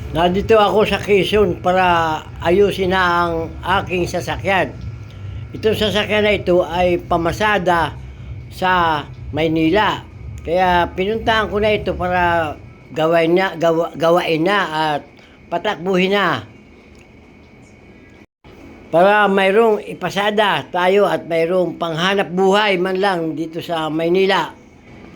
Nandito ako sa Quezon para ayusin na ang aking sasakyan. Itong sasakyan na ito ay pamasada sa Maynila. Kaya pinuntahan ko na ito para gawain na at patakbuhin na. Para mayroong ipasada tayo at mayroong panghanap buhay man lang dito sa Maynila.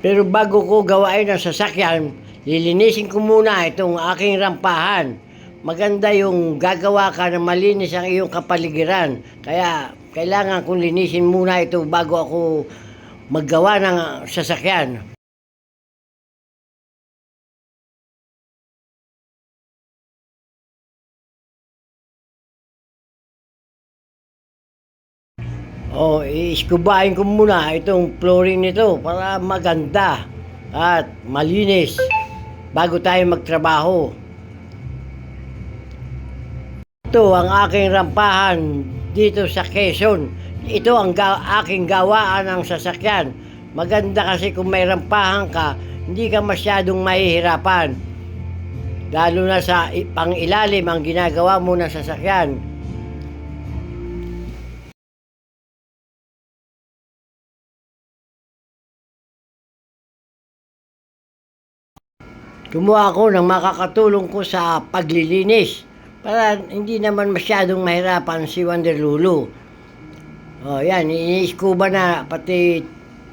Pero bago ko gawain ang sasakyan, lilinisin ko muna itong aking rampahan. Maganda yung gagawa ka na malinis ang iyong kapaligiran. Kaya kailangan kong linisin muna ito bago ako maggawa ng sasakyan. O, iiskubahin ko muna itong flooring nito para maganda at malinis bago tayo magtrabaho. Ito ang aking rampahan dito sa Quezon. Ito ang aking gawaan ng sasakyan. Maganda kasi kung may rampahan ka, hindi ka masyadong mahihirapan. Lalo na sa pang-ilalim ang ginagawa mo ng sasakyan. Gumawa ako ng makakatulong ko sa paglilinis para hindi naman masyadong mahirapan si Wonder Lulu. O yan, iniiskuba na pati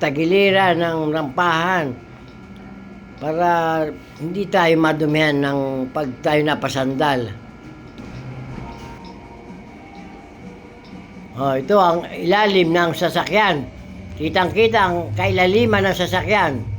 tagiliran ng rampahan para hindi tayo madumihan ng pag tayo napasandal. O, ito ang ilalim ng sasakyan. Kitang-kita ang kailaliman ng sasakyan.